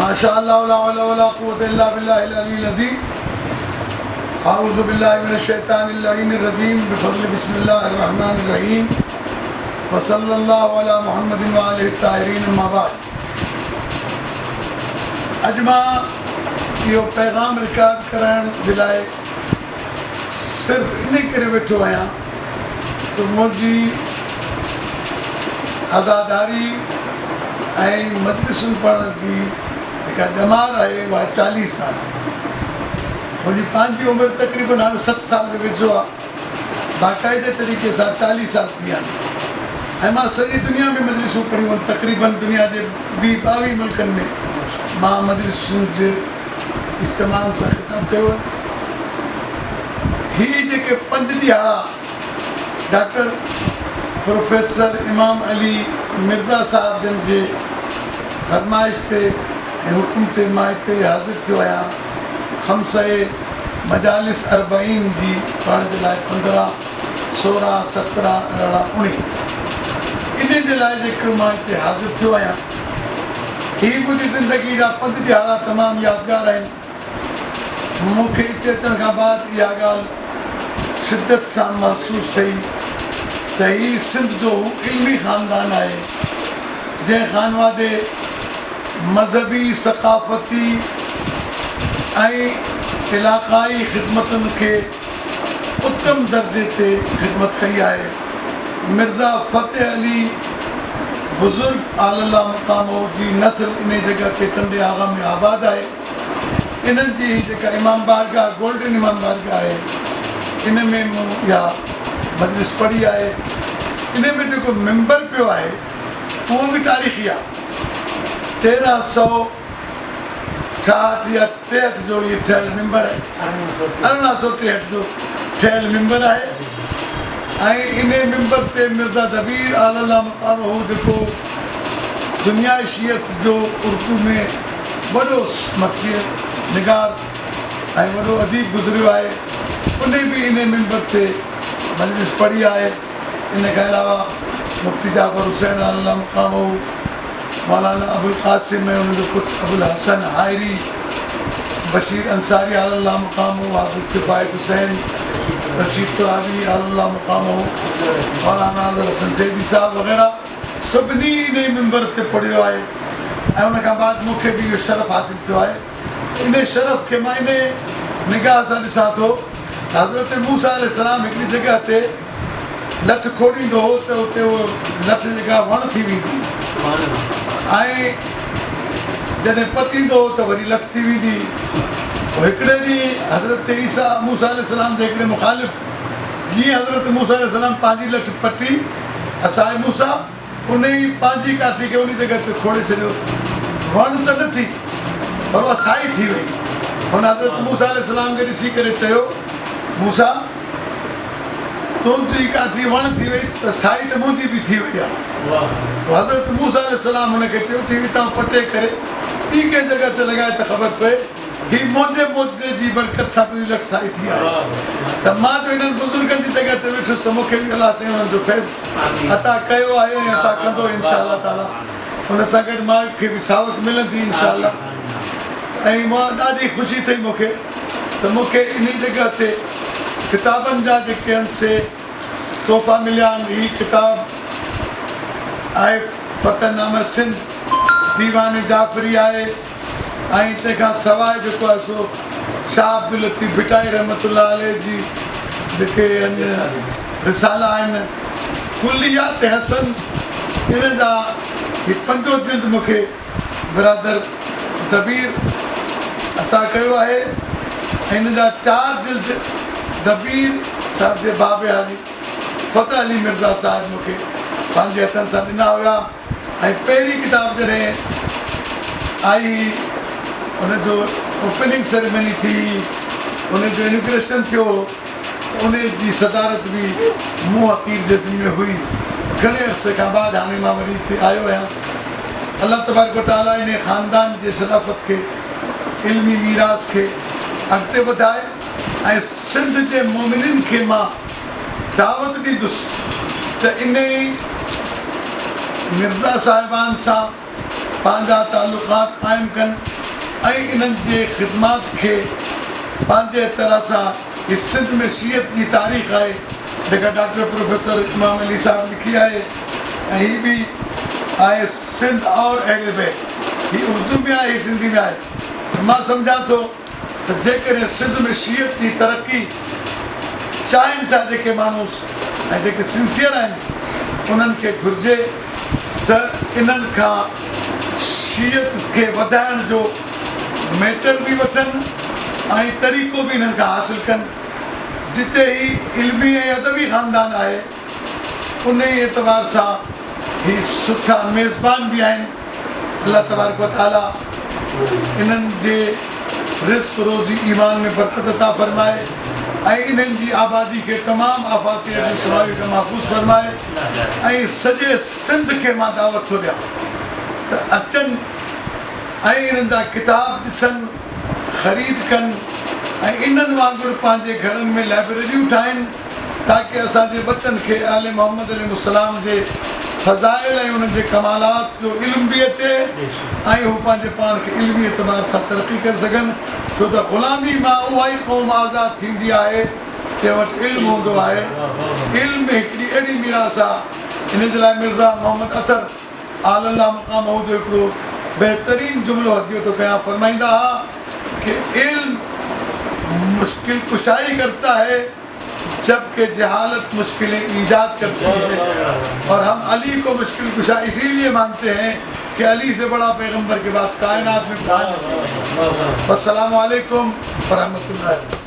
माशाअल्लाह ला हौला वला कुव्वता इल्ला बिल्लाहिल अलील अज़ीम। अऊज़ु बिल्लाहि मिनश शैतानिर लईनिर रजीम। बिफज़्लि बिस्मिल्लाहिर रहमानिर रहीम। व सल्लल्लाहु अला मुहम्मदिन व आलिहि ताहिरीन। अम्मा बाद। अॼु मां इहो पैगाम रिकॉर्ड करण जे लाइ सिर्फ़ु इन करे वेठो आहियां त मुंहिंजी आज़ादारी ऐं मजलिसूं पढ़ण जी जेका ॼमार आहे उहा 40 साल। मुंहिंजी पंहिंजी उमिरि तक़रीबन हाणे 60 साल जे वेझो आहे। बाक़ाइदे तरीक़े सां 40 साल थी विया आहिनि ऐं मां सॼी दुनिया में मजलिसूं पढ़ियूं आहिनि। तक़रीबन दुनिया जे 22 मुल्कनि में मां मजलिसूं जे इस्तेमाल सां ख़िताबु कयो आहे। हीअ जेके 5 ॾियारा डॉक्टर प्रोफेसर इमाम अली मिर्ज़ा साहिब जन जे फरमाइश ते ऐं हुकुम ते मां हिते हाज़िर थियो आहियां। ख़म्से मजालिस 40 जी पढ़ण जे लाइ 15, 16, 17, 18, 19 इन जे लाइ जेको मां हिते हाज़िर थियो आहियां। हीअ मुंहिंजी ज़िंदगी जा 5 ॾियारा तमामु यादगार आहिनि। मूंखे हिते अचण खां बाद इहा ॻाल्हि शिदत सां महसूसु थिए त हीअ सिंध जो इल्मी ख़ानदान आहे जंहिं ख़ानवादे मज़हबी, सक़ाफ़ती ऐं इलाक़ाई ख़िदमतुनि खे उत्तम दर्जे ते ख़िदमत कई आहे। मिर्ज़ा फ़तेह अली बुज़ुर्ग आला मक़ामो जी नस्ल इन जॻह ते टंडे आगा में आबाद आहे। इन्हनि जी जेका इमाम बारगाह गोल्डन इमाम बारगाह आहे इन में मूं इहा मजलिस पढ़ी आहे। इन में जेको मेंबर पियो आहे उहो बि तारीख़ी आहे। 1363 या 63 जो इहे ठहियलु मेंबर आहे। 1863 जो ठहियलु मेंबर आहे ऐं इन मेंबर ते मिर्ज़ा दबीर आला मक़ाम हू जेको दुनिया शियत जो उर्दू में वॾो मसीह निगार ऐं वॾो अदीब गुज़रियो आहे। उन बि इन मेंबर ते मजलिस पढ़ी आहे। इन खां अलावा मुफ़्ती जाफ़र हुसैन आला मक़ाम हू, मौलाना अबुल क़ासिम ऐं उनजो पुटु अबुल हसन हायरी, बशीर अंसारी आला मक़ाम हू, आबिद किफ़ायत हुसैन, रशीद तुराबी आला मक़ाम हू, मौलाना हसन ज़ैदी साहब वग़ैरह सभिनी इन मेंबर ते पढ़ियो आहे। ऐं उन खां बाद मूंखे बि इहो शरफ़ हासिलु थियो आहे। इन शरफ़ खे मां इन निगाह सां ॾिसां थो त हज़रत मूसा अलैहिस्सलाम हिकिड़ी जॻह ते लठ खोड़ींदो हो त उते उहो लठ जेका वण थी वेंदी ऐं जॾहिं पटींदो हो त वरी लठ थी वेंदी। पोइ हिकिड़े ॾींहुं हज़रत ईसा मूसा अलैहिस्सलाम जे हिकिड़े मुख़ालिफ़ जीअं हज़रत मूसा अलैहिस्सलाम पंहिंजी लठ पटी असांजे मूसा उन ई पंहिंजी काठी खे उन जॻह ते खोड़े छॾियो। वण त न थी पर उहा साई थी वई। हुन हज़रत मूसा अलैहिस्सलाम खे ॾिसी करे चयो, मूसा तुंहिंजी काठी वण थी वई त साई त मुंहिंजी बि थी वई आहे। हज़रत मूसा अलैहिस्सलाम हुनखे चयो चई हितां पटे करे ॿी कंहिं जॻह ते लॻाए त ख़बर पए हीअ मुंहिंजे मुआज़े जी बरकत सां तुंहिंजी लठ साई थी आहे। त मां जो हिननि बुज़ुर्गनि जी जॻह ते वेठुसि त मूंखे बि अलाह साईं हुननि जो फैज़ अता कयो आहे ऐं अता कंदो इनशा अलाह ताला। हुन सां गॾु मूंखे बि सावक मिलंदी इनशा अलाह। ऐं मां ॾाढी ख़ुशी थी मूंखे त मूंखे इन जॻह ते किताबनि जा जेके आहिनि से तोहफ़ा मिलिया आहिनि। हीअ किताब आहे फ़तहनामा सिंध दीवान जाफ़री आहे ऐं तंहिंखां सवाइ जेको आहे सो शाह अब्दुल लतीफ़ भिटाई रहमतुल्लाह अलैह जी जेके आहिनि रिसाला आहिनि। कुलियात हसन इन जा हीअ 5 जिल्द मूंखे बिरादर दबीर अता कयो आहे ऐं इन जा 4 जिल्द दबीर साहिब जे बाबे हाली फ़तेह अली मिर्ज़ा साहिब मूंखे पंहिंजे हथनि सां ॾिना हुया। ऐं पहिरीं किताब जॾहिं आई उनजो ओपनिंग सेरेमनी थी, उनजो इनॉग्रेशन थियो त उन जी सदारत बि मूं हक़ीर जे ज़िम्मे हुई। घणे अरसे खां बाद हाणे मां वरी हिते आयो आहियां। अलाह तबारक व तआला इन ख़ानदान जे शराफ़त खे इल्मी मीरास खे अॻिते वधाए ऐं सिंध जे मोमिननि खे मां दावत ॾींदुसि त इन मिर्ज़ा साहिबान सां पंहिंजा तालुक़ात क़ाइमु कनि ऐं इन्हनि जे ख़िदमात खे पंहिंजे तरह सां ही सिंध में शीयत जी तारीख़ आहे जेका डॉक्टर प्रोफेसर इमाम अली साहब लिखी आहे ऐं हीअ बि आहे सिंध और अहल बैत, हीअ उर्दू में आहे, हीअ सिंधी में आहे। त मां सम्झां थो त जेकॾहिं सिंध में शीयत जी तरक़ी चाहिनि था जेके माण्हू ऐं जेके सिंसियर आहिनि उन्हनि खे घुरिजे त इन्हनि खां शीयत खे वधाइण जो मैटर बि वठनि ऐं तरीक़ो बि इन्हनि खां हासिलु कनि। जिते ही इल्मी ऐं अदबी ख़ानदान आहे उन ई एतबार सां ही सुठा मेज़बान बि आहिनि। अल्लाह तबारक व तआला इन्हनि जे रिज़्क़ रोज़ी ईमान में बरकत अता फ़रमाए ऐं इन्हनि जी आबादी खे तमामु आफ़ाती समावी खां महफ़ूज़ फ़रमाए ऐं सॼे सिंध खे मां दावत थो ॾियां त अचनि ऐं इन्हनि जा किताब ॾिसनि, ख़रीद कनि ऐं इन्हनि वांगुरु पंहिंजे घरनि में लाइब्रेरियूं ठाहिनि ताकी असांजे बचनि खे आले मोहम्मद अलैहिस्सलाम जे फ़ज़ाइल ऐं उन्हनि जे कमालात जो इल्मु बि अचे ऐं हू पंहिंजे पाण खे इल्मी एतबार सां तरक़ी करे सघनि। छो त ग़ुलामी मां उहा ई क़ौम आज़ादु थींदी आहे जंहिं वटि इल्मु हूंदो आहे। इल्मु हिकिड़ी अहिड़ी मीरास आहे। इन जे लाइ मिर्ज़ा मोहम्मद अतर आला मक़ाम जो हिकिड़ो बहितरीनु जुमिलो हदियो थो कयां, फ़रमाईंदा हुआ कि इल्मु मुश्किल कुशाई करता है जबकि जहालत मुश्किलें ईजाद करती है। और हम अली को मुश्किल कुशा इसीलिए मानते हैं कि अली से बड़ा पैगंबर के बाद कायनात में था। अस्सलामु अलैकुम व रहमतुल्लाह।